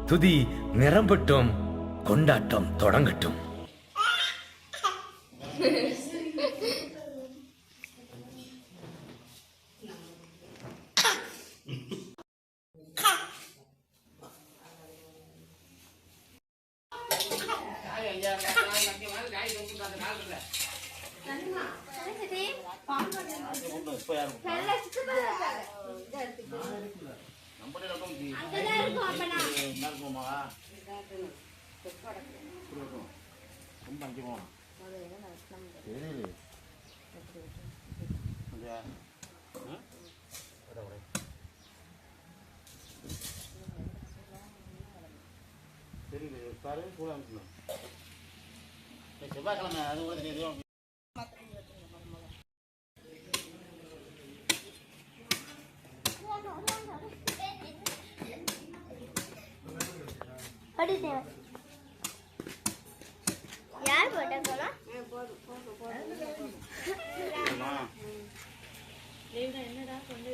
துதி நிரம்பட்டும், கொண்டாட்டம் தொடங்கட்டும். செவ்வாய்க்கிழமை அது கூட தெரியும். யார் போட்ட போலாம் என்னடா கொண்டு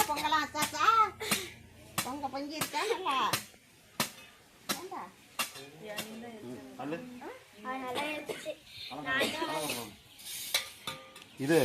பொங்கலாம் அச்சாச்சா பொங்க பொங்கி இருக்கா இது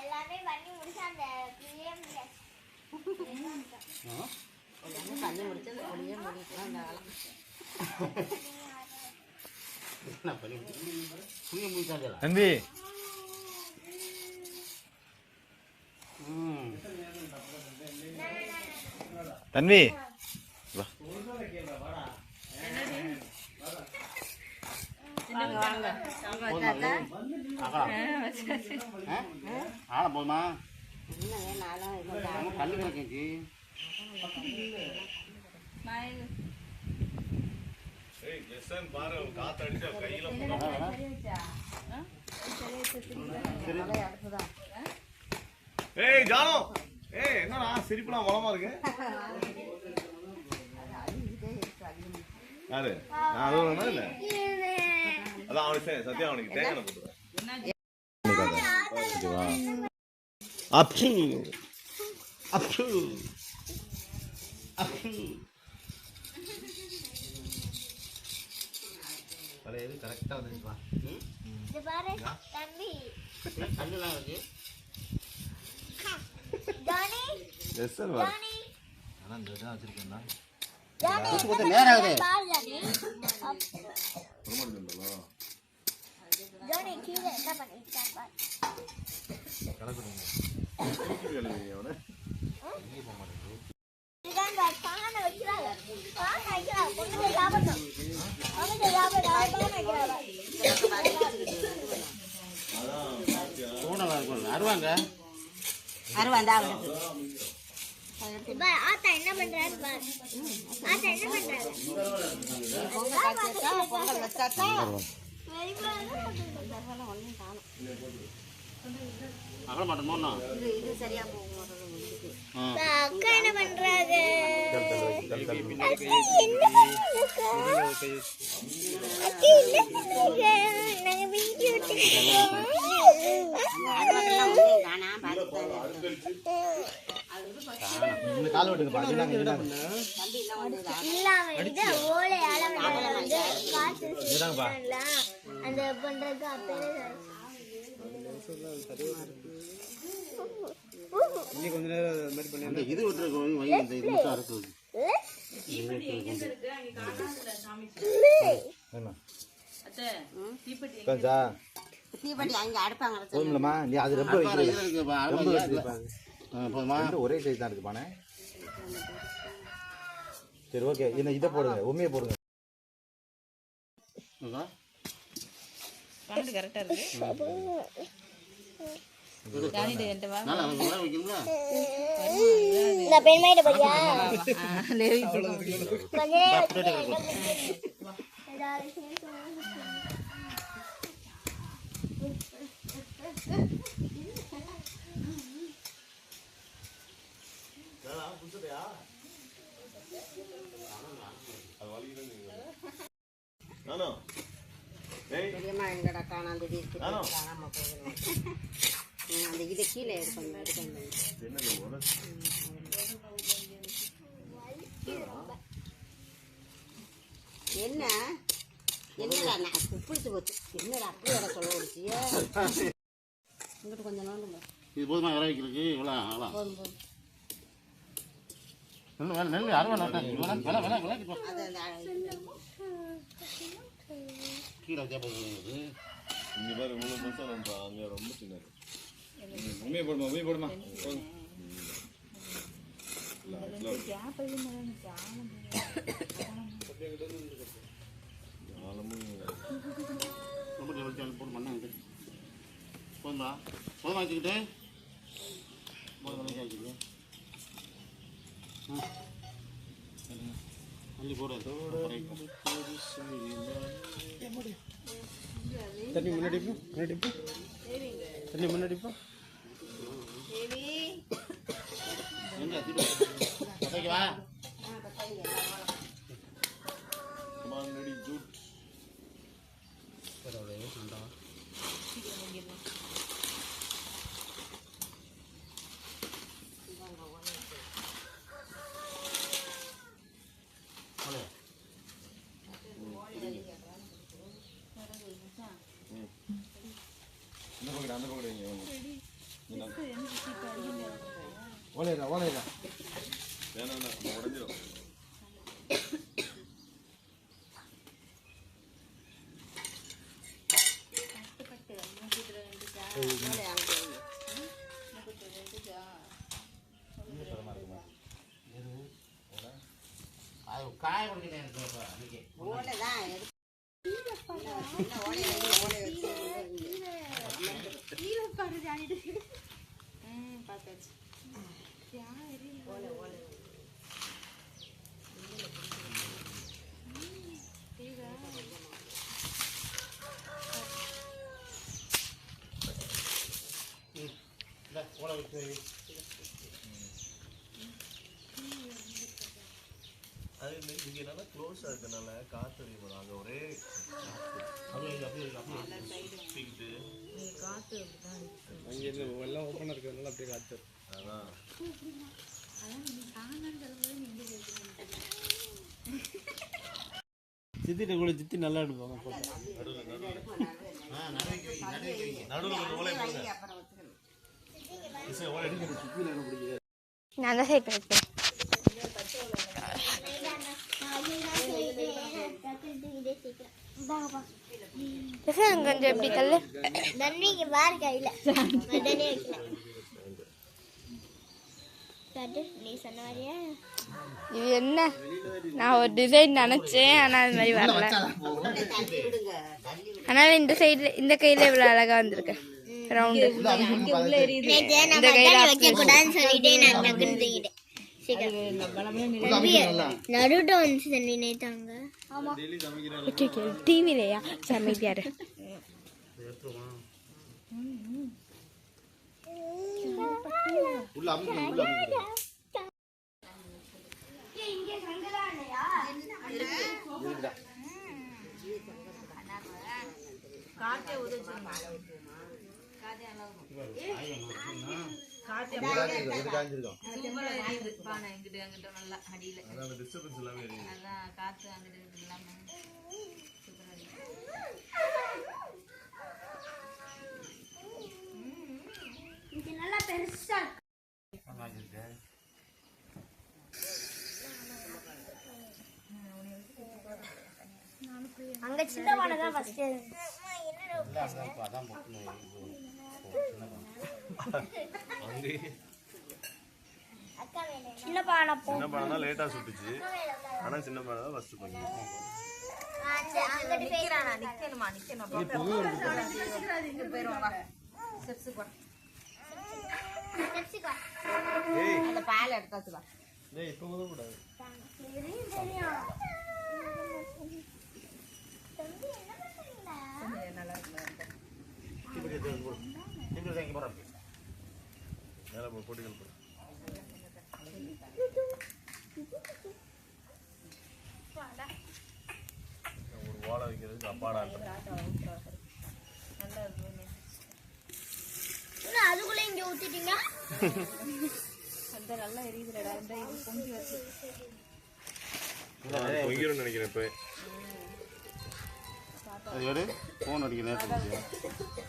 எல்லாமே பண்ணி முடிச்சா அந்த பண்ணி முடிச்சு அந்த பொடியே முடிக்கலாம் அந்த காலம் தம்பி தம்பி ஆள போதுமா கல்லு கிடக்கு ஏய் ஜானோ, ஏய் என்னடா சிரிப்புலாம் வளமா இருக்கு? யாரு? நான் அதுவும் இல்ல. அதான் அவனுக்கு சத்தியா அவனுக்கு தேங்காய் போட்டுருவேன். அப்பு அப்பு அப்பு பழையது கரெக்டா வந்துருப்பா. இது பாரு தம்பி கல்லுலாம் இருக்கு. ஜானி எஸ் சார் வா. ஜானி ஆனா இந்த இதான் வச்சிருக்கேன்னா ஜானி நேரா ஆகுது. பாரு ஜானி பிரமோட் கண்டலோ ஜானி கீழ என்ன பண்ணிட்டான் பாரு கலக்குறீங்க அவன எங்க போக மாட்டேங்குது. இதான் பாரு பானை வைக்கிறாங்க பானை வைக்கிறாங்க பொண்ணு சாப்பிடணும் அவங்க சாப்பிடணும் பானை வைக்கிறாங்க சூடலா இருக்கும். அருவாங்க அருவாண்டா பா ஆத்தா என்ன பண்றாரு பாரு ஆத்தா என்ன பண்றாரு பொங்கல் வச்சாச்சா வெரி அகல மாட்டோம். இது சரியா போகும் அக்கா என்ன பண்றாங்க நாங்க வீடியோ கால விட்டுங்க பாத்தீங்கன்னா அந்த பண்றதுக்கு இன்னும் கொஞ்ச நேரம் அது மாதிரி பண்ணி இது விட்டுருக்கு வைங்க. இந்த இது மட்டும் அறுக்குது. தீப்பெட்டி அங்க அடுப்பாங்க போதும்லமா நீ அது ரொம்ப போதுமா? ஒரே சைஸ் தான் இருக்கு பானை. சரி ஓகே என்ன இதை போடுங்க உண்மையை போடுங்க. கரெக்டா இருக்கு. நல்லா வைக்கணுங்களா? இந்த பெண்மையிட்ட படியா லேவி கொஞ்ச நேரம் நானோ ஏய் பெரியம்மா எங்கடா காணாம திடீர்னு நானோ காணாம போகணும். அந்த இதை கீழே எடுக்கணும். என்னது உனக்கு என்ன என்னடா நான் பிடிச்சு போச்சு. என்னடா அப்படி வர சொல்ல முடிச்சிய இங்கிட்டு கொஞ்சம் நோண்டுங்க. இது போதுமா இற வைக்கிறதுக்கு இவ்வளோ அவ்வளோ போதும் போதும். நெல் அறுவை நட்டாச்சு விலை அது அந்த கீழே வச்சா போதும். இங்க பாரு 3 நம்ம அங்க ரொம்ப சின்னது உண்மையை போடுமா உண்மையை போடுமா போதும். ரொம்ப வெளிச்சாலும் போட்டு பண்ணாங்க போதுமா போதுமா வச்சுக்கிட்டு போதும் வச்சுக்கிட்டு அள்ளி போடுறது தண்ணி முன்னாடி போ முன்னாடி போ தண்ணி முன்னாடி போ வா Come on, ready, good. அந்த பக்கம் ஓலைடா ஓலைடா வேணாம் நம்ம உடஞ்சிடும் காய கொடுக்கிறேன் ஓலை தான் எடுத்து ஓலை வச்சு ஓலை வச்சு அது இங்க என்னன்னா க்ளோஸா இருக்கனால காத்து அடிக்கும் அங்க ஒரே தூக்கிட்டு அங்கே எல்லாம் ஓப்பனாக இருக்கிறதுனால அப்படியே காற்று. அதான் சித்திட்ட கூட சித்தி நல்லா எடுப்பாங்க போட்டோ. நடுவில் கொஞ்சம் ஓலை போடுங்க அப்புறம் வச்சுக்கணும். இசை ஓலை எடுக்க நான் தான் சைட் வைப்பேன் கொஞ்சம் எப்படி கல்லு தண்ணிக்கு வேறு கையில் தண்ணி வைக்கல நீ சொன்ன மாதிரியா இது என்ன நான் ஒரு டிசைன் நினைச்சேன் ஆனால் அது மாதிரி வரல ஆனால் இந்த சைடில் இந்த கையில் இவ்வளோ அழகா வந்திருக்கு ரவுண்டு இந்த கையில் வைக்கக்கூடாதுன்னு சொல்லிட்டே நான் டக்குன்னு தூங்கிட்டேன் நடுட்ட வந்து தண்ணி நேத்தாங்க டிவிலையா சமைதியாரு உள்ள அமுக்கு உள்ள அமுக்கு இருக்குடா இது காஞ்சிருக்கும் அதான் டிஸ்டர்பன்ஸ் எல்லாமே இருக்கு நல்லா பெருசா அங்க சின்ன பானை தான் ஃபர்ஸ்ட் சின்ன பானை சின்ன படம் தான் லேட்டா சுட்டுச்சு ஆனா சின்ன படம் தான் ஃபர்ஸ்ட் பண்ணி அந்த பால் எடுத்தாச்சு வா. டேய் இப்போ ஊதக்கூடாது. இப்படி எடுத்து போடு. இப்படி தான் இங்க போறோம். மேலே போய் பொடிகள் போடு. ஒரு வாழை வைக்கிறதுக்கு அப்பாடான்ட்டு. அதுக்குள்ள இங்க ஊத்திட்டீங்க. பொங்கிரும் நினைக்கிறேன் இப்போ. அது எடு. ஃபோன் அடிக்க நேரத்துல இருந்துச்சு.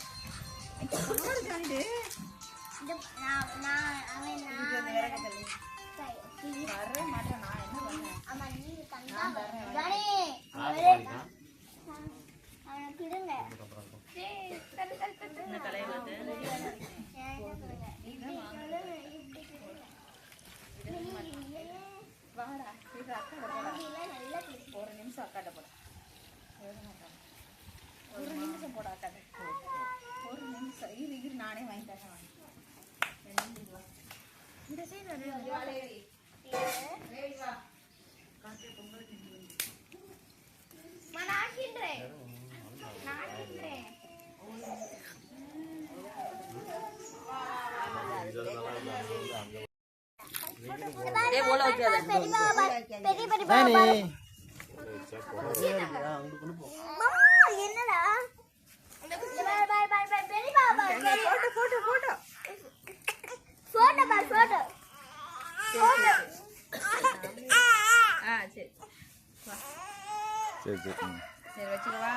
சரி சரி. சரி வச்சுக்கவா.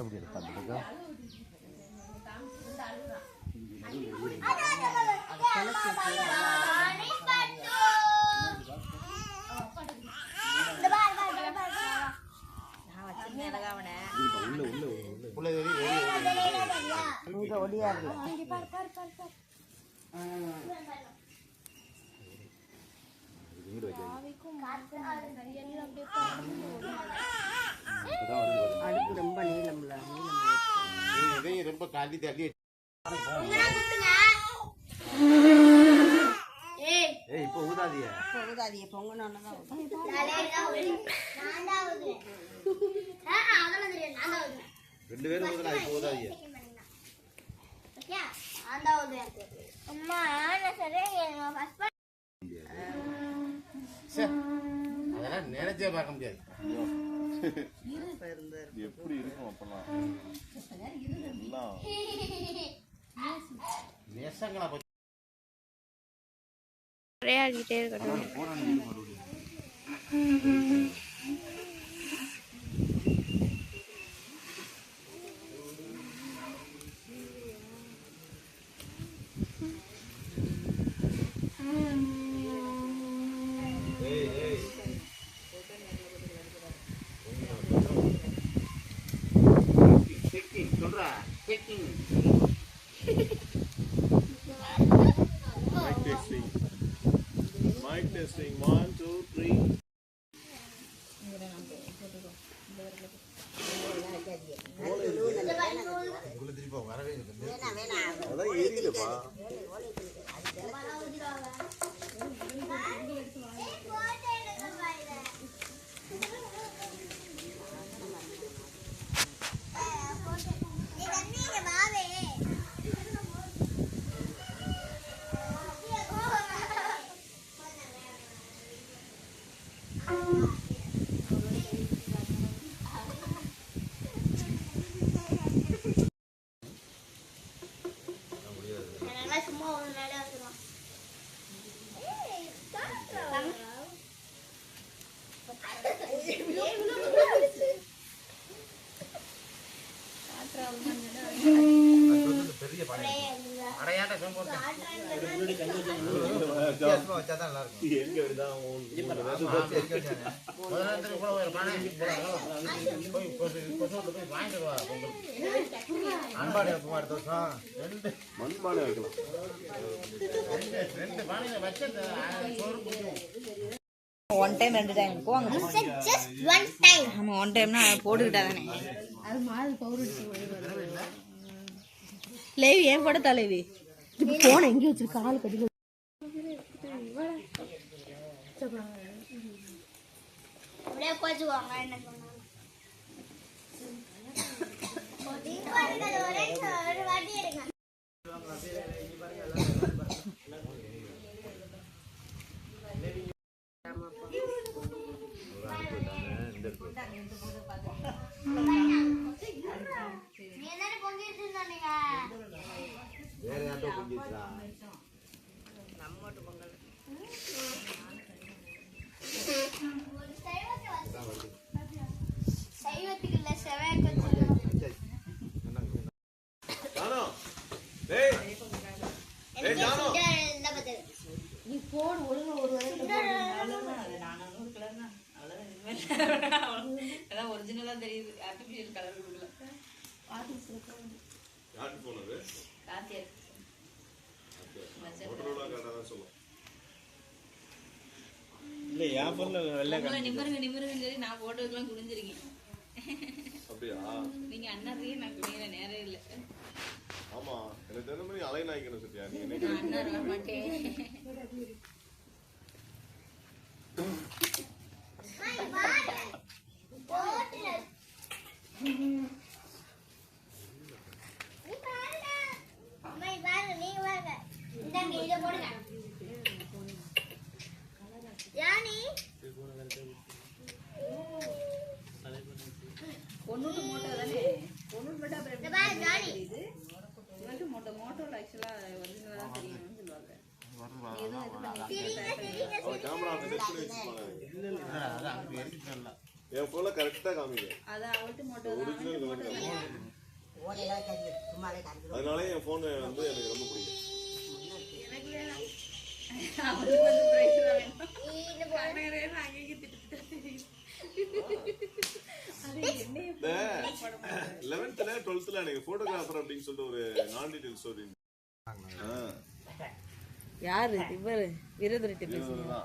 அப்படி எடுத்தாங்க. உள்ள ஏறி இங்க ஒடியாரு. அடுப்பு ரொம்ப நீளம்ல இதையும் ரொம்ப காட்டி தள்ளி ஏய் இப்போ ஊதாதியா. பொங்குதாதிய பொங்கணும்னு தான் ரெண்டு பேரும் ஊதலாம். இப்போ ஊதாதியா. அதெல்லாம் நினைச்சே பார்க்க முடியாது. எப்படி இருக்கும் அப்பெல்லாம் எல்லாம் நெசங்களா போச்சு. விளையாடிக்கிட்டே இருக்கட்டும். சொல்றா checking. mic testing. Mic testing. 1 2 3. உள்ள திருப்பி வரவே இல்லை. அதான் ஏறிடுப்பா. ஓரமா வச்சா தான் நல்லா இருக்கும். எங்க விடுதான் முதல்ல கூட ஒரு பானை போய் போய் வாங்கிட்டு வா. அன்பாடு எப்போ அடுத்த வருஷம் மண்பானை வைக்கலாம். ரெண்டு பானையில வச்சு சோறு பிடிக்கும். ஒன் டைம் 2 டைம் போவாங்க. just one time. ஆமா ஒன் டைம்னா போட்டுக்கிட்டா தானே. அது மாதிரி பவுடர் லேவி ஏன் போட தலைவி இப்போ போன எங்கே வச்சிருக்க கால் கட்டில அப்படியே போச்சுவாங்க என்ன சொன்னாங்க. ஒரு வாட்டி எடுங்க. நீ என்ன பொங்கிட்டு இருந்தானீங்க? வேற யார்ட்டோ பிடிச்சிச்சா? சைவத்துக்கு இல்ல செவ்வாய்க்கு வச்சிருக்கோம். ஜானு டேய் டேய் ஜானு இந்த பத்து நீ போன் ஒழுங்கா ஒரு அதான் ஒரிஜினலா தெரியுது ஆர்டிஃபிஷியல் கலர் கொடுக்கல. யாருக்கு போன் அது? காத்தியா மோட்டரோலா கார்டா தான் சொல்லும். இல்லை என் பொருள் வெள்ளை உங்களை நிமிருங்கன்னு சொல்லி நான் போட்டோக்கெல்லாம் குடிஞ்சிருக்கேன். அப்படியா? நீங்க அண்ணாரையே நான் குடிக்கிற நேரம் இல்லை. ஆமா எனக்கு தெரிஞ்ச மாதிரி அலை நாய்க்கணும் சத்யா. நீ என்ன நான் அண்ணா வர மாட்டேன். பொண்ணு மோட்டோ தானே பொண்ணு மட்டும் அப்புறம் இது இவருக்கு மோட்டோல ஆக்சுவலா ஒரிஜினலா தான் தெரியணும்னு சொல்லுவாங்க. கேமரா செட் பண்ணி வச்சிருப்பாங்க. அதான் அங்க எடுத்துட்டேன்ல. என் போன்ல கரெக்டா காமிக்கும். அதான் அவட்டு மோட்டோ ஒரிஜினல் கலர். அதனால என் போன் வந்து எனக்கு ரொம்ப பிடிக்கும். அவருக்கு வந்து பிரைஸ் வேணும். கண்ணகரேன்னு அங்கேயே திட்டு இந்த 11th 12th எனக்கு போட்டோகிராஃபர் அப்படின்னு சொல்லிட்டு ஒரு நான் டீடைல் ஸ்டோரி. யாரு இவரு வீரதுரை பேசுறீங்க?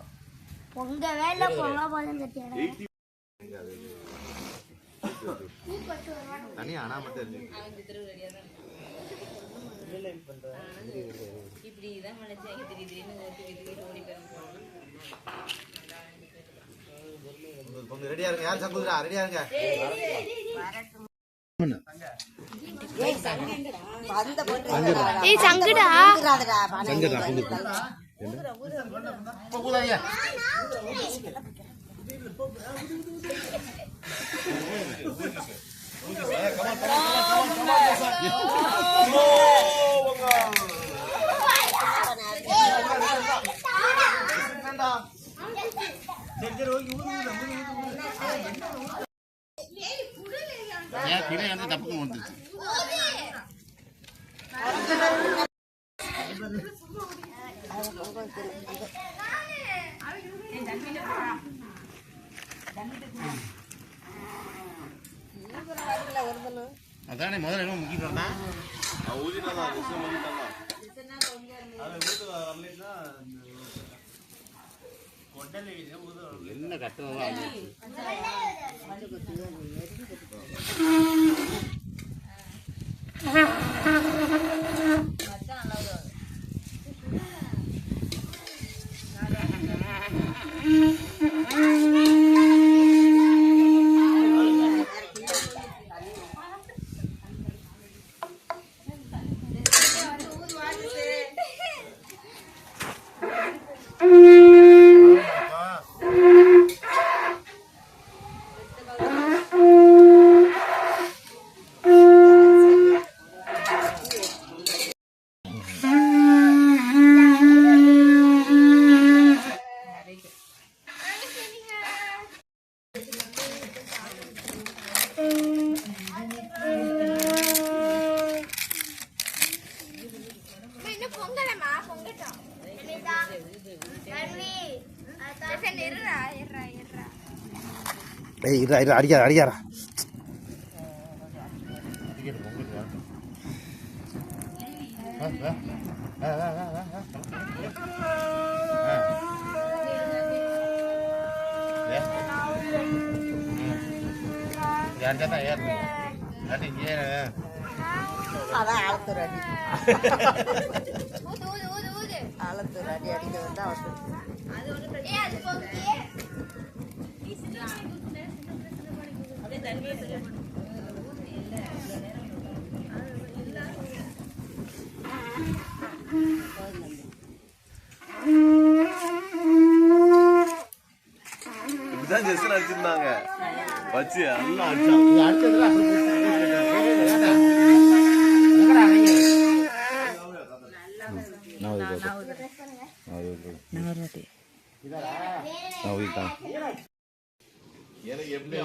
உங்க வேலை போங்க போதும் சத்தியா. தனியா அனாம தெரிஞ்சு அவங்க திருவடியா தான் இப்படி இதான் நினைச்சாங்க. திடீர்னு ஓட்டி ஓடி போயிருக்கோம். கொஞ்சம் ரெடியா இருங்க. யார் சங்குதுரா ரெடியா இருங்க. ஏய் சங்குடா சங்கடா இப்ப கூடாதியா? தப்பு வந்துச்சு. அதானே முதல்ல என்ன முக்கியம் ஊதினா தான் விஷயம் வந்துட்டாங்க. என்ன கட்டணம் ஏய் அடிக்காரா யார் கேட்டா ஏறு இங்கே அதான் ஆழத்தூர் அடி ஆழத்தூர் அடி அடிக்க வந்து அவசரம் இதுதான் ஜெஸ்ட் அடிச்சிருந்தாங்க வச்சு எல்லாம் அடிச்சான் எனக்கு எப்படி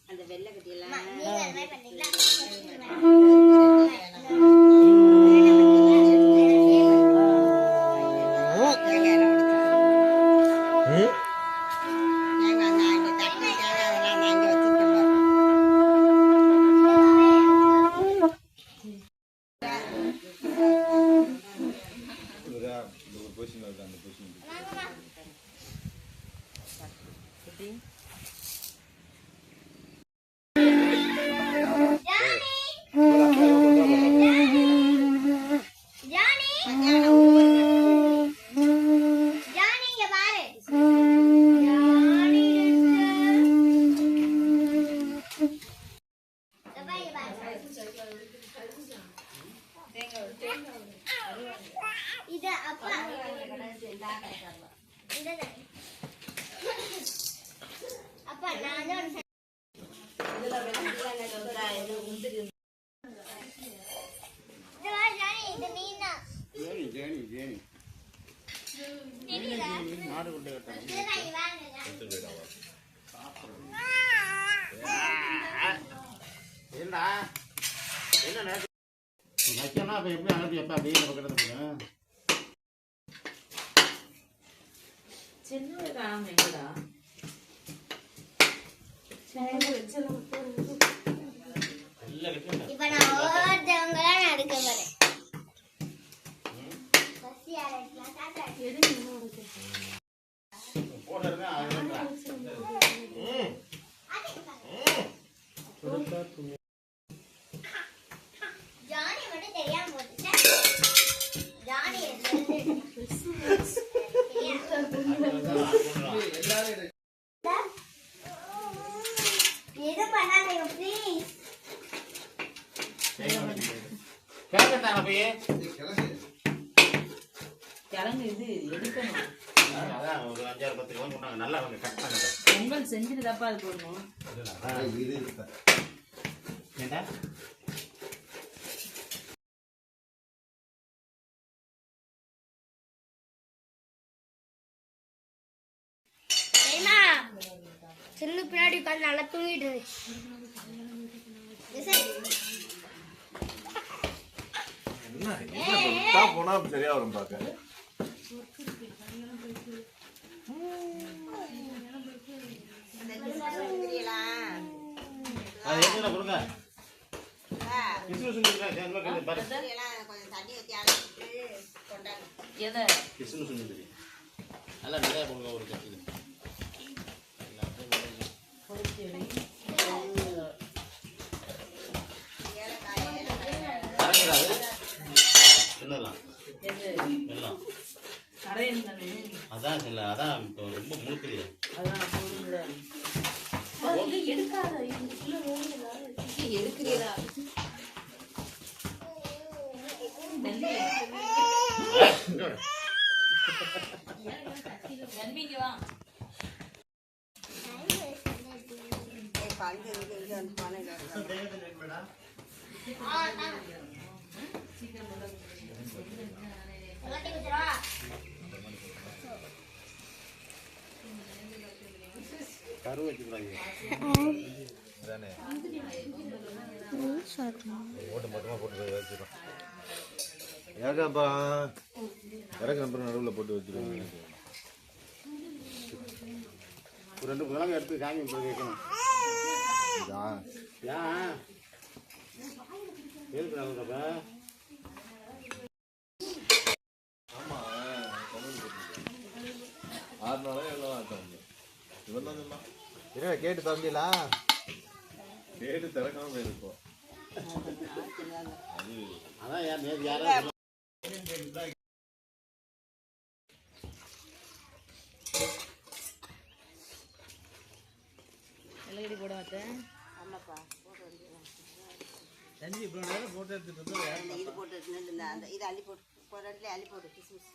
அந்த வெள்ளை கட்டியெல்லாம் வைக்கணும். அப்ப எப்படி அனுப்பி எப்ப அப்படியே நம்ம கிட்ட போறேன். இப்ப நான் ஒவ்வொருத்தவங்களா நடுக்க போறேன். போடுறதுன்னா ஜானி மட்டும் தெரியாம போட்டுட்டேன். ஜானி எது பண்ணாதீங்க ப்ளீஸ். கேட்கட்டான போய் கிழங்கு இது எடுக்கணும். அதான் ஒரு 5-10 கிலோ கொண்டாங்க. நல்லா அவங்க கட் பண்ணுங்க. பொங்கல் செஞ்சுட்டு தப்பா அது போடணும். ஏண்டா சின்ன பின்னாடி உட்காந்து நல்லா தூங்கிட்டு இருந்துச்சு. போனா சரியா வரும் பாக்க. அது என்ன கொடுங்க. கிறிஸ்மஸ் சொல்லுங்க. ஜென்ம கண்டு பாரு. கொஞ்சம் தண்ணி ஊற்றி அழைச்சிட்டு கொண்டாங்க. எதை கிறிஸ்மஸ் சொல்லுங்க. நல்லா நிறைய கொடுங்க ஒரு கட்டு. அதான் இல்ல அதான் ரொம்ப முழுக்குது. எடுக்கிறீரா நன்மைக்கு வா. அப்போ அங்கே இங்கே வந்து பானையில் கரு வச்சுக்கிறாங்க தானே ஓட்டு மொத்தமாக போட்டு வச்சுருக்கோம் ஏகாப்பா இறக்கு நம்பர் நடுவில் போட்டு வச்சுருவாங்க ஒரு 2 கிழங்கு எடுத்து சாமி போய் வைக்கணும் ஏன் எதுக்கு நாங்கப்பா என்ன கேட்டு தம்பிலா கேட்டு திறக்காம போயிருக்கோம் அதான் யார் நேற்று யாரும் வெள்ளக்கடி போட மாட்டேன். ஆமாப்பா போட்டு வந்து தண்ணி இவ்வளோ நேரம் போட்டு எடுத்துட்டு இது போட்டு எடுத்துன்னு அந்த இது அள்ளி போட்டு ஒரு இடத்துல அள்ளி போட்டு கிஸ்மிஸ்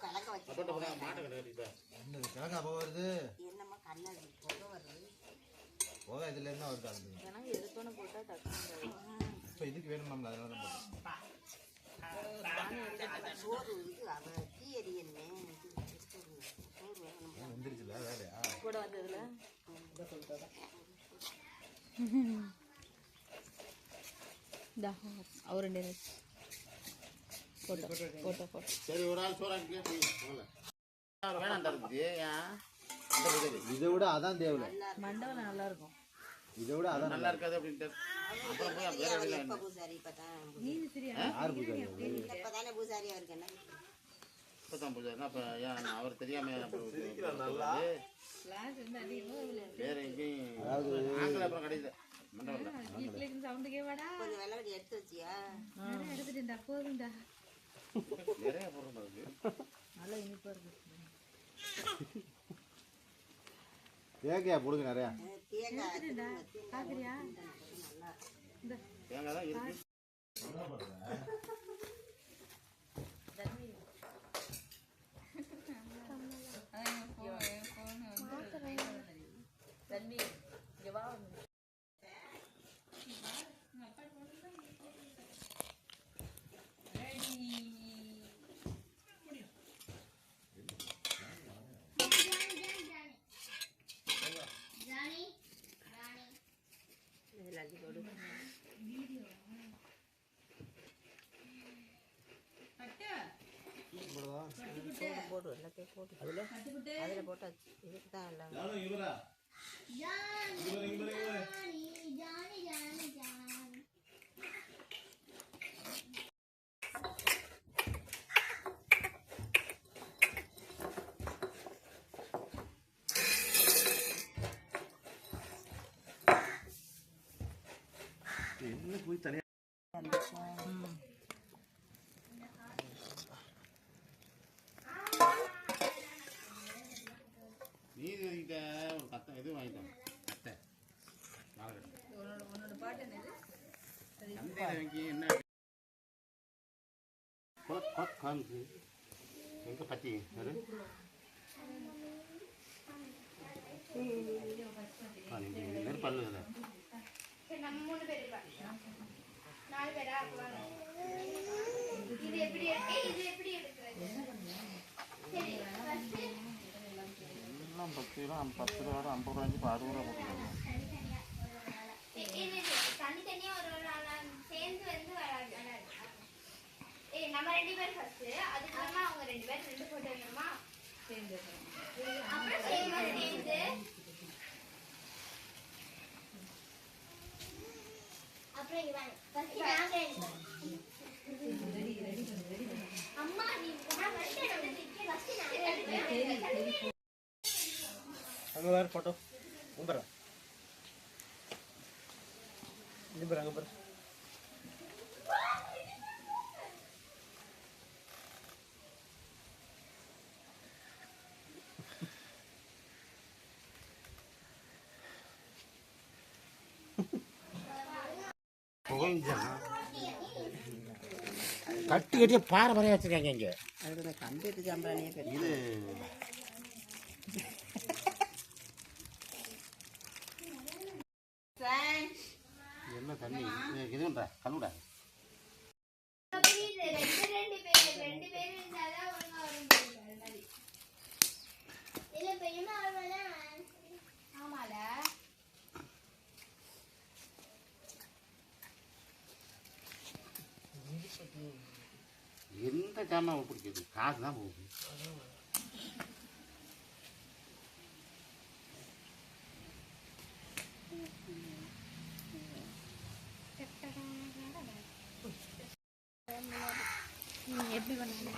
கலக்க வச்சு மாட்டை கட்டிட்டா கிழங்கு அப்போ வருது என்னம்மா கண்ணாடி புகை வருது போக இதுல இருந்தா வருது அது எனக்கு எடுத்தோன்னு போட்டா டக்குனு இப்போ இதுக்கு வேணுமாம்ல அதனால தான் சோறு இது அவன் தீ எரியணுமே சோறு வேணும் வந்துருச்சுல வேலையா கூட வந்ததுல அவர் 2 போட்டோ போட்டோ போட்டோ சரி ஒரு ஆள் சோறாக்கி வேணாம் தருது ஏன் இதை விட அதான் தேவை மண்டபம் நல்லா இருக்கும். இதை விட அதான் நல்லா இருக்காது அப்படின்ட்டு அப்புறம் போய் வேற வழியில எப்போ பூசாரி இப்போ தான் யார் பூஜாரி இப்போ தானே பூசாரியாக இருக்கு என்ன இப்பதான் பூஜை அப்ப ஏன் அவர் தெரியாம வேற எங்கேயும் நாங்களே அப்புறம் கிடையாது மண்டபம் கொஞ்சம் வெள்ளவடி எடுத்து வச்சியா நிறைய பொருள் இருக்கு நல்லா இனிப்பா இருக்கு. தேங்காயா போடுங்க நிறையா தேங்காய் தேங்காய் தான் இருக்கு தண்ணி இங்க வா. போடு எல்லாத்தையும் போட்டு அதில் போட்டாச்சு இதுக்கு தான் எல்லாம் என்ன போய் தனியா நீதி வாங்கிட்ட ஒரு கத்தை இது வாங்கிட்டோம் கத்தை உன்னோட பாட்டு என்னது? சந்தையில் வாங்கி என்ன காமிச்சு எங்க பத்தி நெருப்பல்ல நம்ம 3 பேர் 4 பேரா இது எப்படி இருக்கு இது எப்படி எடுக்கிறது சரி ஃபர்ஸ்ட் எல்லாம் 10 ரூபா 50 ரூபா 50 ரூபா 60 ரூபா போட்டுருக்காங்க இது தனித்தனியா ஒரு ஆளா சேர்ந்து வந்து வராது நம்ம 2 பேர் ஃபர்ஸ்ட் அதுக்கப்புறமா அவங்க 2 பேர் 2 போட்டு வரணுமா சேர்ந்து அப்புறம் சேர்ந்து அப்புறம் இவன் ஃபர்ஸ்ட் நாங்க ரெடி அம்மா நீ நான் வரேன் ஃபர்ஸ்ட் நாங்க அங்கே வேறு ஃபோட்டோ உம்பரா இது பாரு அங்கே பாரு கட்டி கட்டிய பாறை பாறையா வச்சிருக்காங்க இங்க அதில் கம்ப்யூட்டர் சாம்பிராணியே பெரிய இது தண்ணி இதுன்றா கல்லுடா. ரெண்டு பேர் இருந்தாதான் ஒழுங்கா வரும். இல்ல பெரியமா ஆமால எந்த ஜாமான் பிடிக்குது? காசு தான் போகுது. எப்படி பண்ணீங்க?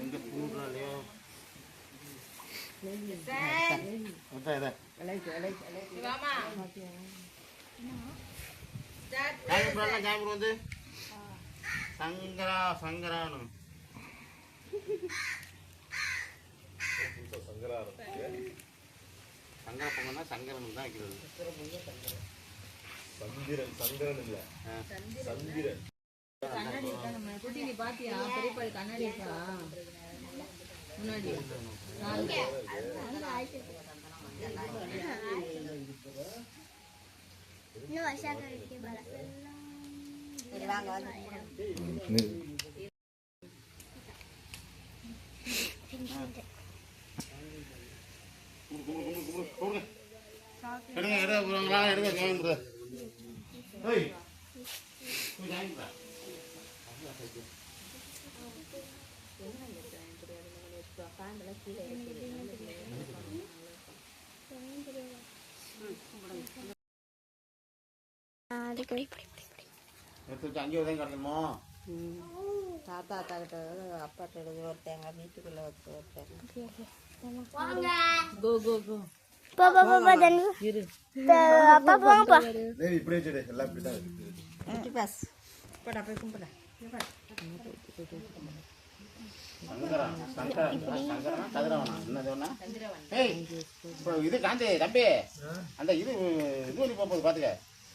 எங்க பூண்டாலையோ ஜாமூர் வந்து சங்கரா சங்கரானு சங்கர பொங்கல்னா சங்கரனுக்கு தான் வைக்கிறது. சந்திரன் இல்ல சந்திரன். கண்ணாடி இருக்கா நம்ம குட்டி நீ பாத்தியா? பெரியப்பா கண்ணாடி இருக்கா முன்னாடி? இன்னும் வருஷா கழிச்சு பால சரி வாங்க வாங்க. எடுங்க எடுங்க எடுங்க. எடுத்து அங்கே உதவி காட்டணுமோ? தாத்தா கிட்ட அப்பாட்ட எழுதி ஒரு தேங்காய் வீட்டுக்குள்ள வச்சு ஒரு தேங்காய். கோ கோ கோ பாப்பா பாப்பா தண்ணி இரு. அப்பா போங்கப்பா. டேய் இப்படியே செடி எல்லாம் இப்படி தான் இருக்கு. குட்டி பாஸ் போடா போய் கும்பிட. சங்கரா சங்கரனா கதிரவனா என்னது ஒண்ணா? ஏய் இப்போ இது காந்தி தம்பி அந்த இது பண்ணி போகுது பாத்துக்க.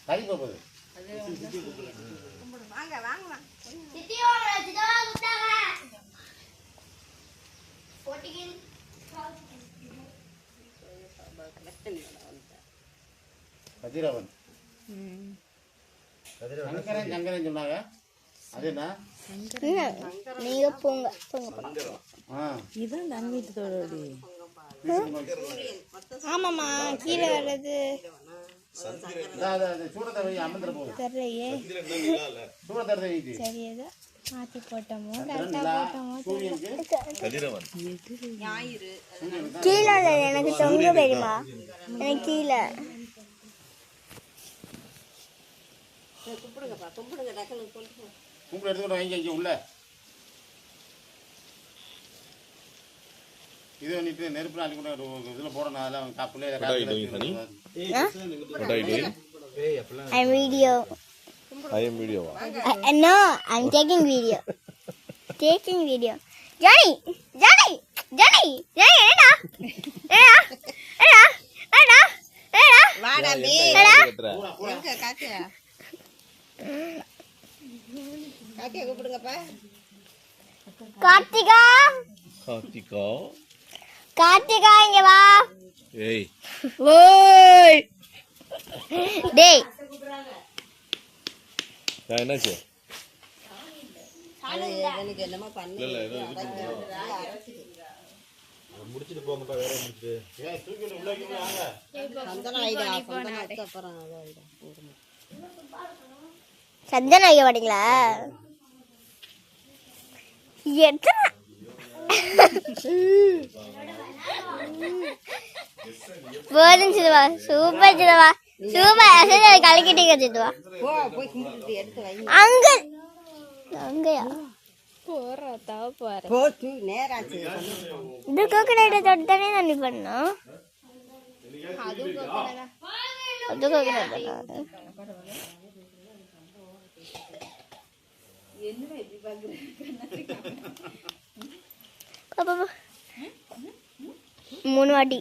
கறி போகுது. வாங்க வாங்க வாங்க. சித்தியோட சித்தவா குட்டாங்க போட்டிகின் கதிரவன் சங்கரன் சங்கரன் சொன்னாங்க. அது என்ன? நீங்க போங்க இதான் தன் வீட்டுத்தோட. ஆமாமா கீழே வர்றது சூடத்தை வை அமர்ந்துட போகுது. தெரியலையே. சூடத்தை வைத்து சரி ஏதோ மாற்றி போட்டோமோ கதிரவன் கீழே இல்லை எனக்கு தொங்க தெரியுமா? எனக்கு கீழே கும்பிடுங்கப்பா கும்பிடுங்க டக்குனு கொண்டு. கும்பிடு எடுத்துக்கிட்டு வாங்கி இங்கே உள்ள இது பண்ணிட்டு நெருப்புல அள்ளி கொண்டு இதில் போடணும். அதெல்லாம் காப்புல I'm video. I am video. No, I'm taking video. Taking video. Johnny, Johnny, Johnny, Johnny, என்னடா? என்னடா? என்னடா? என்னடா? என்னடா? வாடா பே. என்னடா? எங்க காக்கியா? காக்கியா கூப்பிடுங்கப்பா. கார்த்திகா, கார்த்திகா கார்த்திகா இங்க வா. ஏய் ஓய். டேய். என்னாச்சு? எனக்கு என்னமோ பண்ணு. முடிச்சிட்டு போங்கப்பா வேற முடிச்சிட்டு. தூக்கி உள்ள வாங்க. சந்தனம் ஐடா சந்தனம் வச்ச அப்புறம் அது ஐடா. சந்தன ஐயா வாடிங்களா? எத்தனை போதும் சிதுவா. சூப்பர் சிதுவா. சூப்பர் கலக்கிட்டீங்க சிதுவா. போ போய் கும்பிட்டு எடுத்து வை. அங்க அங்கயா போறதா பாரு. போ தூ நேராச்சு. இது கோகனட் தொட்டு தானே தண்ணி பண்ணோம். அது கோகனட் தானே. என்னடா இப்படி பாக்குற? பாப்பா 3 வாட்டி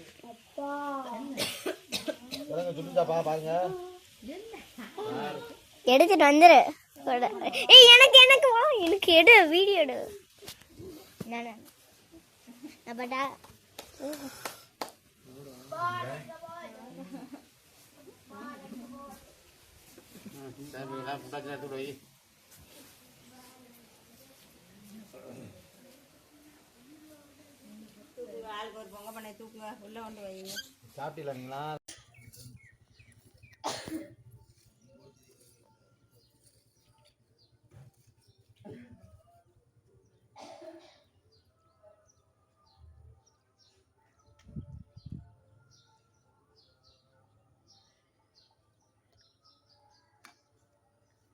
பாருங்க எடுத்துட்டு வந்துரு. ஏய் எனக்கு வா. எனக்கு எடு வீடியோ எடு. அப்படா முட்டாச்சு எடுத்துட்டு போய் ஆளுக்கு ஒரு பொங்க பண்ணை தூக்குங்க உள்ள கொண்டு வைங்க. சாப்பிட்டீங்களா நீங்களா?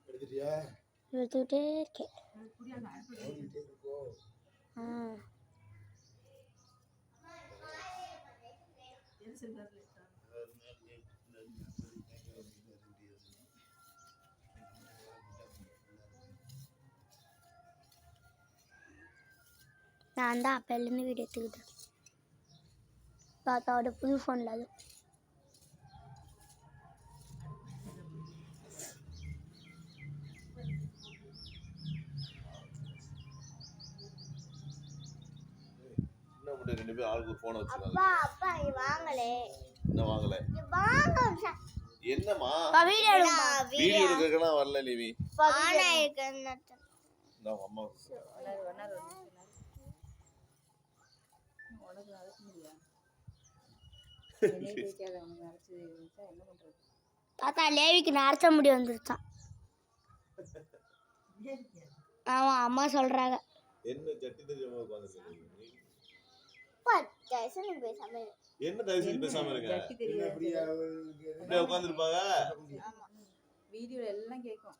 எடுத்துட்டியா? எடுத்துக்கிட்டே இருக்கேன். ஓடிட்டே இருக்கோ? நான் தான் அப்போலேருந்து வீடியோ எடுத்துக்கிட்டேன். தாத்தாவோட புது ஃபோனில் அது. என்ன பண்ணி 2 பேரும் ஆளுக்கு ஒரு போனை வச்சுருக்காங்க. அப்பா நீ வாங்கலே. என்ன வாங்கல? வாங்க. என்னம்மா வீடியோ வீடியோ எடுக்கிறதுக்கெல்லாம் வரல நீ. ஆன் ஆயிருக்குன்னு நான் அம்மா தாத்தா லேவிக்கு நரச்ச முடி வந்துருச்சான். ஆமா அம்மா சொல்றாங்க. என்ன சட்டி தெரியாம உட்கார்ந்திருக்கீங்க? பேசாம என்ன தயவு செஞ்சு பேசாம இருக்க? அப்படியே உட்கார்ந்திருப்பாங்க. வீடியோல எல்லாம் கேட்கும்.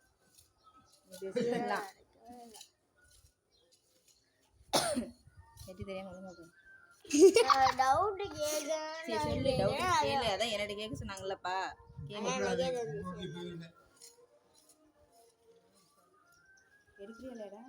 பேசுறதெல்லாம் எட்டி தெரியாம ஒழுங்கா டவுட் கேக்க சரி சொல்லு டவுட் கேளு. அதான் என்னட்ட கேட்க சொன்னாங்கல்லப்பா கேளு. எடுக்கறியலடா?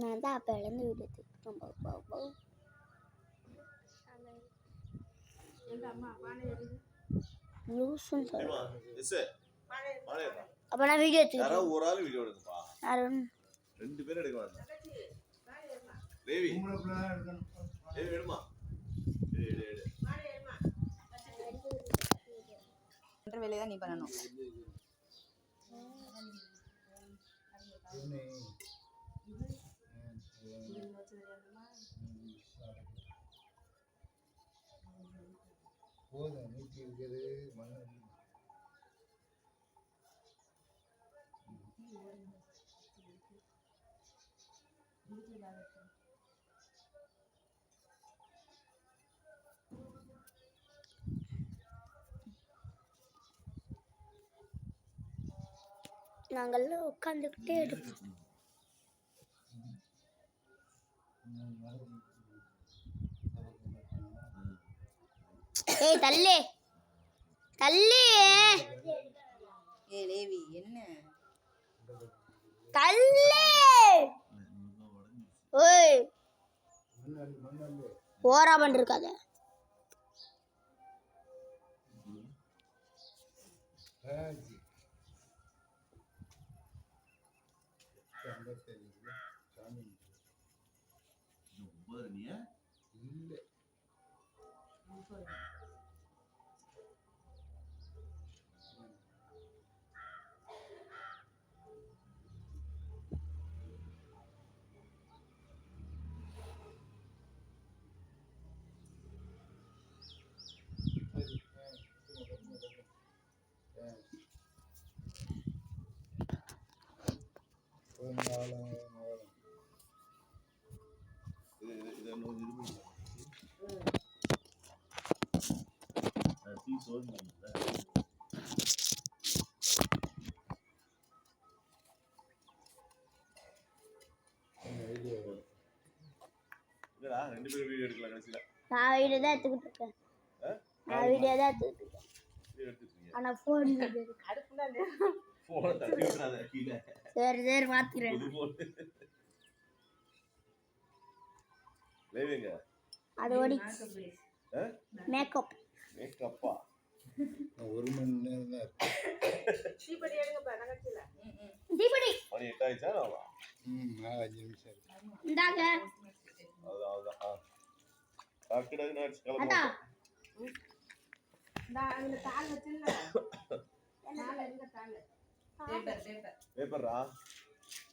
நான் தான் அப்போலேருந்து வீடியோ எடுத்துக்கிட்டேன். லூசுன்னு சொல்லுவேன். அப்போ நான் வீடியோ எடுத்துக்கிட்டேன். யாராவது ஒரு ஆள் வீடியோ எடுங்கப்பா. யாரும் 2 பேரும் எடுக்க வேண்டாம். தேவி தேவி வேணுமா? எடு. பண்ற வேலையை தான் நீ பண்ணணும். போதும் நீட்டி இருக்கிறது மண்ணு. நாங்கள்லாம் உட்காந்துக்கிட்டே எடுப்போம். ஏய் தள்ளி தள்ளி ஏ லேவி என்ன தள்ளி. ஓய் ஓரா பண்ணிருக்காத. இல்லை இல்லடா 2 பேரும் வீடியோ எடுக்கலாம் கடைசியில. நான் வீடியோ தான் எடுத்துக்கிட்டு இருக்கேன். நான் வீடியோ தான் எடுத்துக்கிட்டு இருக்கேன். வீடியோ எடுத்துட்டீங்க. ஆனா போன் போன தட்டி விட்டுறாத கீழே. சரி மாத்திக்கிறேன். புது போன். லேவிங்க. அது ஓடி மேக்கப் மேக்கப்பா. 1 மணி நேரம் தான் இருக்கு. தீபடி எடுங்கப்பா நகர்ச்சியில. தீபடி மணி 8 ஆயிடுச்சா? 5 நிமிஷம் இருக்கு. இந்தாங்க. அதான். டக்குனு அடிச்சு அடா கிளம்புவோம். அதுல தாள் வச்சுல. தாள் எங்க தாள்? பேப்பர்ரா.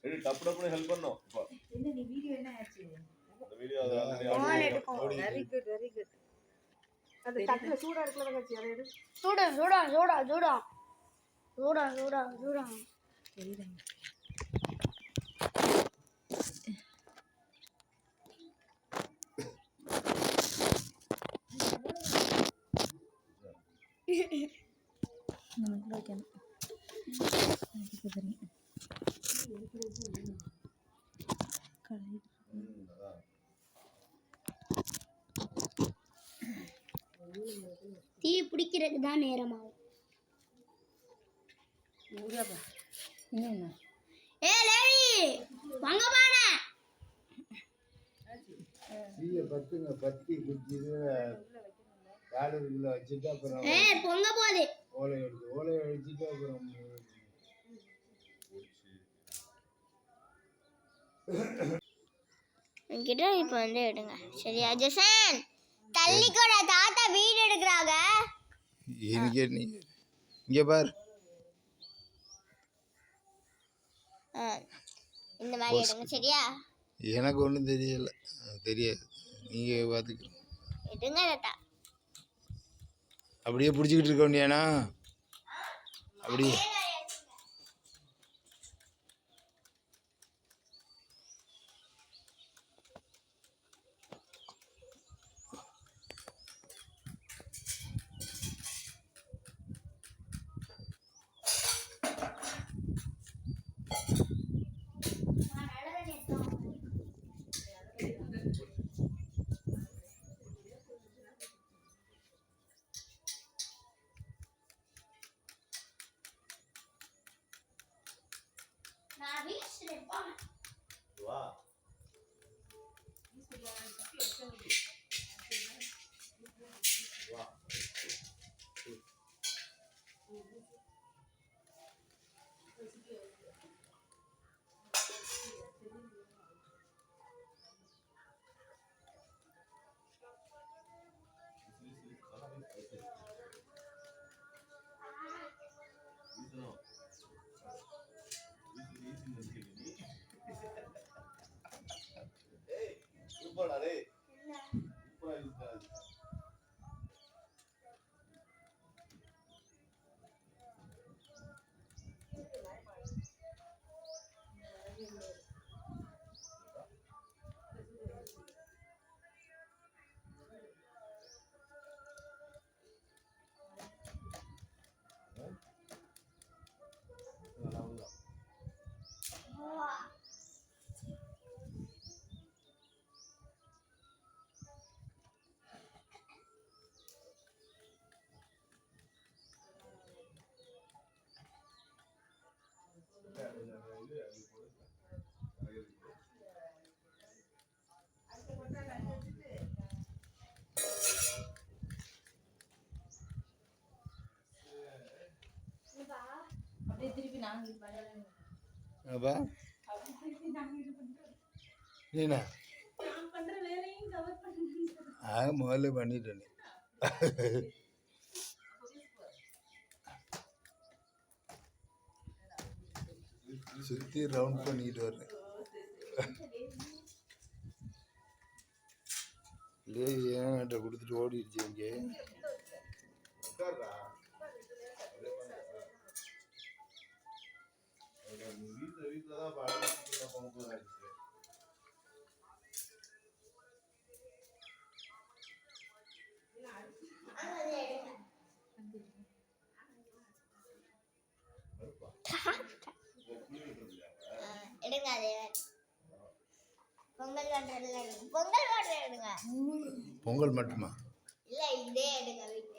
ரெடி டப்பு டப்புனு ஹெல்ப் பண்ணனும். இப்போ என்ன நீ வீடியோ என்ன ஆச்சு? இந்த வீடியோ அது போன் ஆல்ரெடி எடுக்கும். Very good. அது தட்டுல சூடா இருக்குல நகர்ச்சி அதை எடு. சூடா. நமக்கு வைக்கணும். தீ பிடிக்கிறதுக்கு தான் நேரமாகும். என்ன ஏ லேடி வாங்க பானே. தீய பத்துங்க பத்தி குச்சி காலுக்குள்ள வச்சுட்டு அப்புறம் பொங்க போகுது. ஓலையை வச்சுட்டு அப்புறம் என்கிட்ட இப்போ வந்து எடுங்க சரியா? ஜெசன் தள்ளிக்கோட தாத்தா வீடு எடுக்கிறாங்க. எனக்கு நீ இங்கே பார். இந்த மாதிரி எடுங்க சரியா? எனக்கு ஒன்றும் தெரியல, தெரியாது, நீங்கள் பார்த்துக்கலாம். எடுங்க தாத்தா. அப்படியே பிடிச்சிக்கிட்டு இருக்க வேண்டியானா? அப்படியே வா. சூப்பர்டா டேய். சூப்பரா இருக்கா. அப்படியே திருப்பி நாங்க இது பண்ணலாம். அப்பா நீனா நான் பண்ற வேலையும் கவர் பண்ணுங்க. முதல்ல பண்ணிட்டேன். சுற்றி ரவுண்ட் பண்ணிட்டு வர்றேன். இல்லையே ஏன்ட்ட கொடுத்துட்டு ஓடிடுச்சு இங்கே. வீட்டுல தான் பாடு. எடுங்க அதே பொங்கல் வாட்டர்ல பொங்கல் வாட்டர் எடுங்க. பொங்கல் மட்டுமா? இல்ல இதே எடுங்க வீட்ல.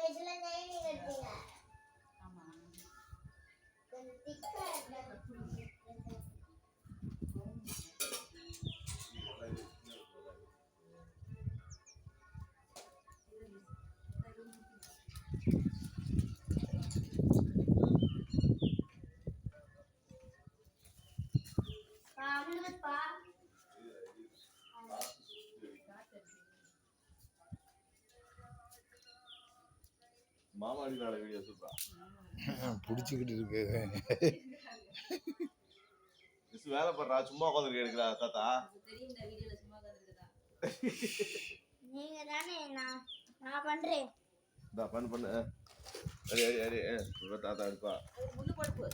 இதுல நெய் எடுத்தீங்க. ஆமா. கொஞ்சம் திக்கா மாமா அடிக்கிறாள் வீடியோ சூப்பரா பிடிச்சிக்கிட்டு இருக்கு. வேலை பண்றா சும்மா உட்காந்து எடுக்கிறா தாத்தா. நீங்க தானே நான் பண்றேன். பண்ணு அடி அடி அடி தாத்தா எடுப்பா. முள்ளு படுப்பு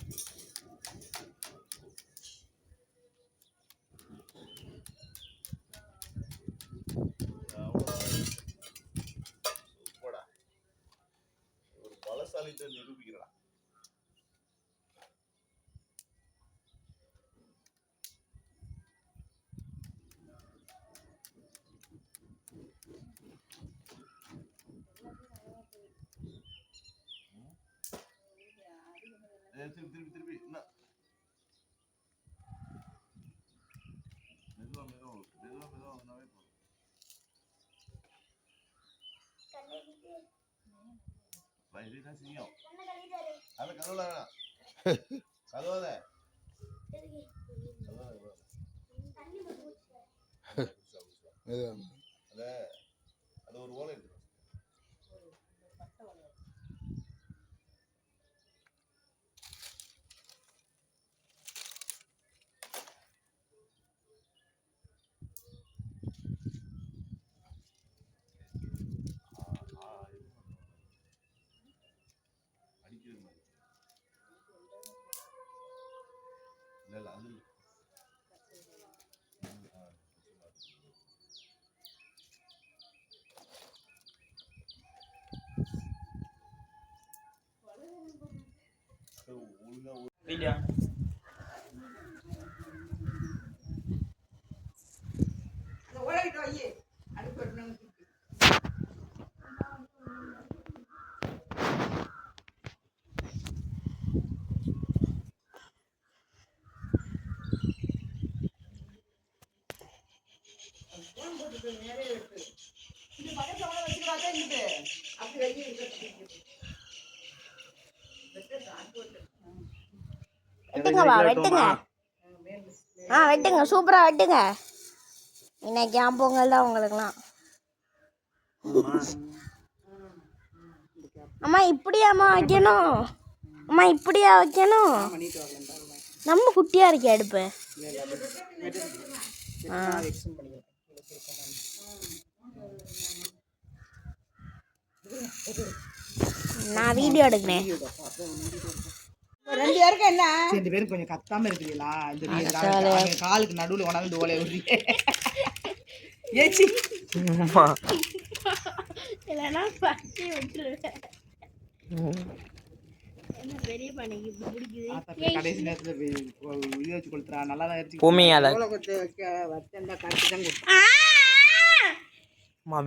போடா ஒரு பலசாலித்தை நிரூபிக்கிறா. திருப்பி திருப்பி திருப்பி என்ன மெதுவா மெதுவா மெதுவா மெதுவா வந்தாவே போதும். இதுதான் செய்யும் அது கதவுல வேணாம் கதவாத அது ஒரு ஓலை இருக்கு. அடிக்கிற மாதிரி இல்ல அது வீடியோ ஓடிட்டு வை அடுப்பு வெட்டணும். வெட்டுங்கப்பா வெட்டுங்க. வெட்டுங்க சூப்பரா வெட்டுங்க. இன்னைக்கு பொங்கல் தான் உங்களுக்குலாம். அம்மா இப்படியாம்மா வைக்கணும்? அம்மா இப்படியா வைக்கணும்? நம்ம குட்டியா இருக்கே அடுப்பு. நான் வீடியோ எடுக்கிறேன். 2 பேருக்கு என்ன 2 பேரும் கொஞ்சம் கத்தாம இருக்கிறீங்களா? இந்த காலுக்கு நடுவுல உணர்ந்து ஓலை விடுறீங்க. ஏச்சி இல்லைன்னா பட்டி விட்டுருவேன். என்ன பெரிய பண்ணிக்கு பிடிக்குது. கடைசி நேரத்துல இது வச்சு கொடுத்துறா. நல்லா தான் இருக்கு.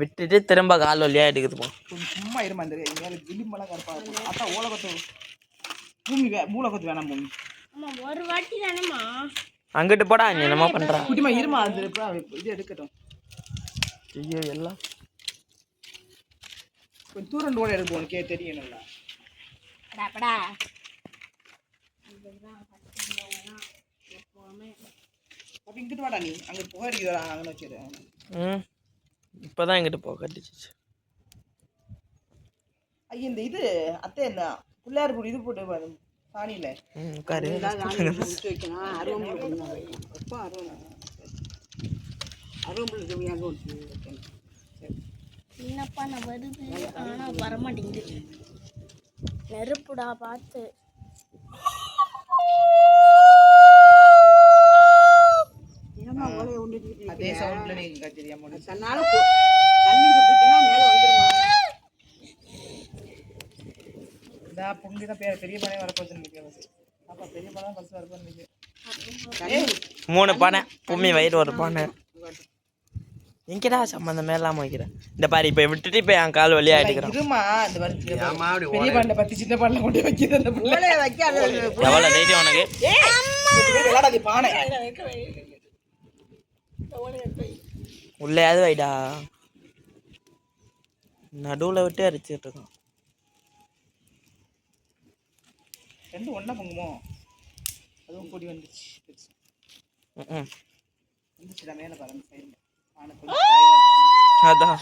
விட்டுட்டு திரும்ப கால் வழியா எடுக்குதுப்பா. கொஞ்சம் சும்மா இருமா. இந்த மேல விளிம்பெல்லாம் கருப்பா இருக்கும். அப்பா ஓலகத்து மூலகத்து வேணாம் பூமி. ஒரு வாட்டி தானேம்மா. அங்கிட்டு போடா நீ என்னமா பண்ற? குட்டிமா இருமா. அது இது எடுக்கட்டும். ஐயோ எல்லாம் கொஞ்சம் தூரம் ஓட எடுக்கும். உனக்கே தெரியணும்ல. படா அப்ப இங்கிட்டு வாடா நீ. அங்க புகை அடிக்கிறா. அங்கே வச்சிரு. இப்பதான் எங்கிட்ட போக கட்டிச்சு. ஐயா இந்த இது அத்தை என்ன பிள்ளையார் போட்டு இது போட்டு சாணியில உட்காரு. வைக்கணும். அருவம்புல் என்னப்பா நான் வருது ஆனா வரமாட்டேங்குது. நெருப்புடா பார்த்து. அதே சவுண்ட்ல நீங்க தெரியாம தன்னால தண்ணி குடிச்சுன்னா மேல வந்துருமா? இந்த பொங்கி தான் பெரிய பானை வரப்போகுதுன்னு நினைக்கிறேன். அப்பா பெரிய பானை ஃபர்ஸ்ட் வரப்போகுதுன்னு நினைக்கிறேன். 3 பானை பூமி வயிறு ஒரு பானை. எங்கடா சம்பந்தமே இல்லாம வைக்கிறேன். இந்த பாரு இப்ப விட்டுட்டு இப்ப என் கால் வழியா எடுக்கிறேன். இருமா. இந்த பெரிய பானை பத்தி சின்ன பானை கொண்டு வைக்கிறது. அந்த பிள்ளை வைக்காத. எவ்வளவு தைரியம் உனக்கு? விளையாடாது பானை. உள்ளேயாவது வைடா. நடுவுல விட்டு அரிச்சிட்டு இருக்கான். 2 ஒண்ணா பொங்குமோ? அதுவும் பொடி வந்துச்சு. வந்துச்சுடா மேல பாருங்க சைடுல. பானை கொஞ்சம் அதான்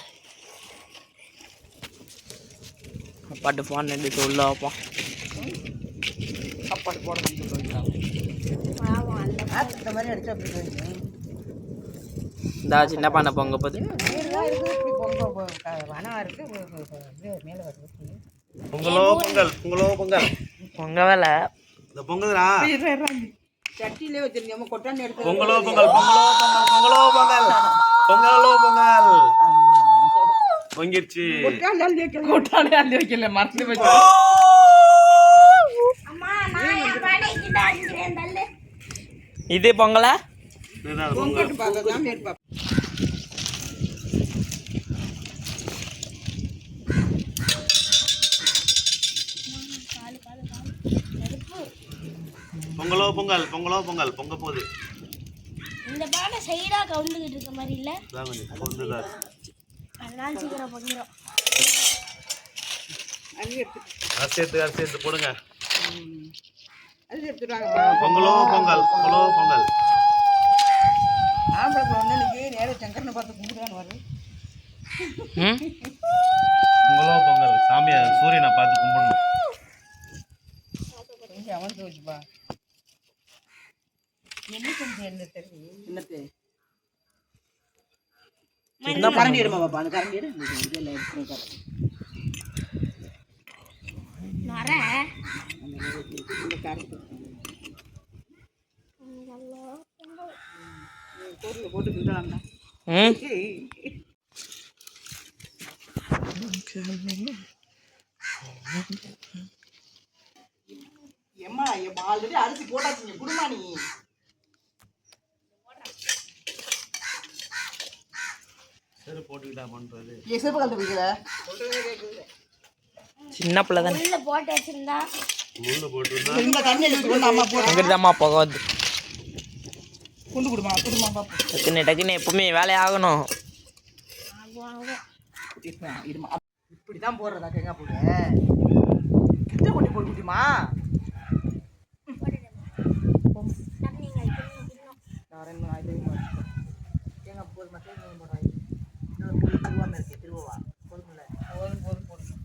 அப்பாட்டு ஃபோன் எடுத்து உள்ள வைப்பான். சாப்பாடு போட முடியும். இந்த மாதிரி அடிச்சா அப்படி போயிடுச்சு. இந்த சின்ன பானை பொங்க போது பொங்கலோ பொங்கல் பொங்கலோ பொங்கல் பொங்க வேலை இந்த பொங்குதுடா. சட்டிலே வச்சிருக்கோம். கொட்டாண்டி எடுத்து பொங்கலோ பொங்கல் பொங்கலோ பொங்கல் பொங்கலோ பொங்கல் பொங்கலோ பொங்கல் பொங்கிருச்சு. கூட்டாளி அள்ளி வைக்கல மறந்து போச்சு. அம்மா நான் என் பானைக்கு அடிக்கிறேன் தள்ளு. இது பொங்கலா? இதுதான் பொங்கல். சாமி எடுப்பா. பொங்கலோ பொங்கல் பொங்கலோ பொங்கல் பொங்க போகுது. இந்த பானை சைடா கவுந்துகிட்டு இருக்க மாதிரி இல்ல. இதான் கொஞ்சம் பொங்குதா. அதனால சீக்கிரம் பண்ணிரும். அரிசி எடுத்து போடுங்க. அது எடுத்துறாங்க. பொங்கலோ பொங்கல் பொங்கலோ பொங்கல். ஆம்பளை ஒண்ணு நேரா சங்கரனை பார்த்து கும்பிடுறான்னு வருது. பொங்கலோ பொங்கல் சாமியை சூரியனை பார்த்து கும்பிடணும். அவன் வச்சுப்பா. என்ன செஞ்சு என்ன தெரியும்? என்னத்து இந்த கரண்டி எடுமா பாப்பா. அந்த கரண்டி எடு. இதெல்லாம் எடுத்து நர இந்த கரண்டி பொருள் போட்டு கிண்டாண்டா. எம்மா ஆல்ரெடி அரிசி போட்டாச்சுங்க. குடுமா நீ. சரி போட்டுக்கிட்டா பண்றது. எசப்பு கலந்து வைக்கல. சின்ன பிள்ளை தானே. உள்ள போட்டு வச்சிருந்தா முள்ள போட்டுருந்தா இந்த தண்ணி எடுத்து கொண்டு அம்மா போட்டு அங்கிட்டுதாம்மா போகாது. கொண்டு கொடுமா கொடுமா பாப்பா. டக்குன்னு டக்குன்னு எப்பவுமே வேலையாகணும். இருமா. இப்படிதான் போடுறதா தேங்காய் போடு. கிட்ட கொண்டு போட முடியுமா? தேங்காய் போது மட்டும் போடுறாங்க. திருவாம இருக்கு. திருவா போதும்ல. போதும் போதும் போதும்.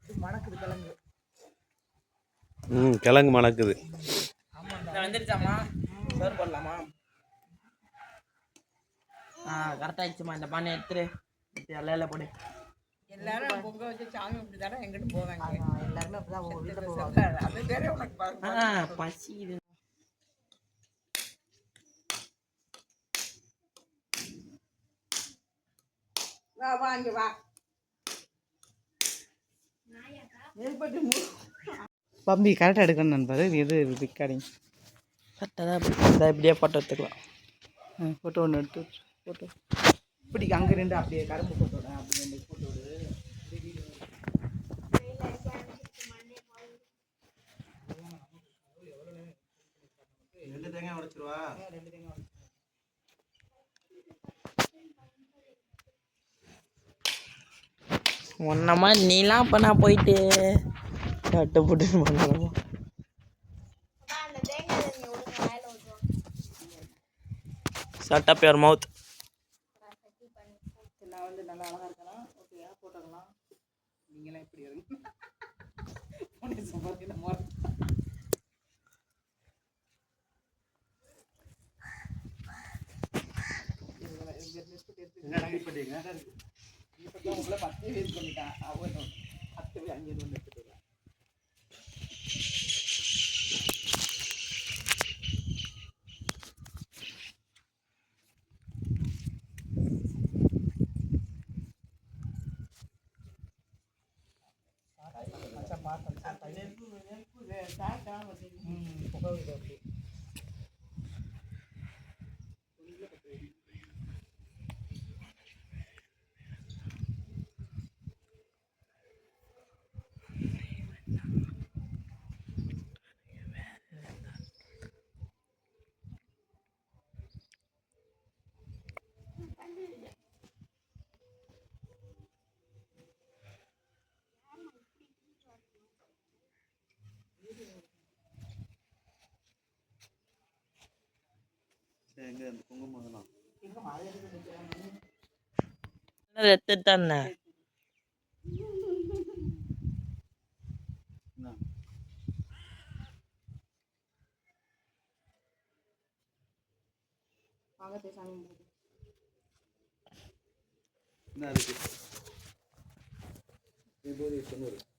இது மணக்குது கிழங்கு. கிழங்கு மணக்குது. வந்துருச்சாமா? சோறு போடலாமா? கரெக்டாக ஆயிடுச்சுமா. இந்த பானை எடுத்துரு. எல்லையில போடு. எல்லாரும் பொங்க வச்சு சாமி இப்படி தானே எங்கிட்டு போவாங்க எல்லாருமே அப்படிதான் உங்க வீட்டில் போவாங்க. அது பேரே உனக்கு பாருங்க. பசி இது வா வா இங்க வா. பம்பி கரெக்டாக எடுக்கணும் நண்பர். எது ரெக்கார்டிங் கரெக்டாக தான் இப்படியே போட்டோ எடுத்துக்கலாம். ஃபோட்டோ ஒன்று எடுத்து ஃபோட்டோ இப்படி அங்கே ரெண்டு அப்படியே கரும்பு ஃபோட்டோட அப்படி ரெண்டு ஃபோட்டோடு ரெண்டு தேங்காய் உடைச்சிருவா. ஒன்ன மாதிரி நீலாம் இப்போ நான் போயிட்டு சட்டை போட்டு பண்ணுறோம். அப்பா, அந்த தேங்காய் தண்ணி விடுங்க, வாயில ஊற்றுவோம். Shut up your mouth. நான் வந்து நல்லா அழகாக இருக்கலாம். ஓகேயா போட்டோக்கலாம். நீங்களாம் இப்படி இருக்கு என்ன டைப் பண்ணிங்க? உங்களை 10 வேஸ்ட் பண்ணிட்டான். அவன் 10 அங்கே ஒன்று எடுத்துட்டு வரேன். எங்க அந்த குங்குமம் அதெல்லாம் எடுத்துட்டு தானே என்ன இருக்கு? 190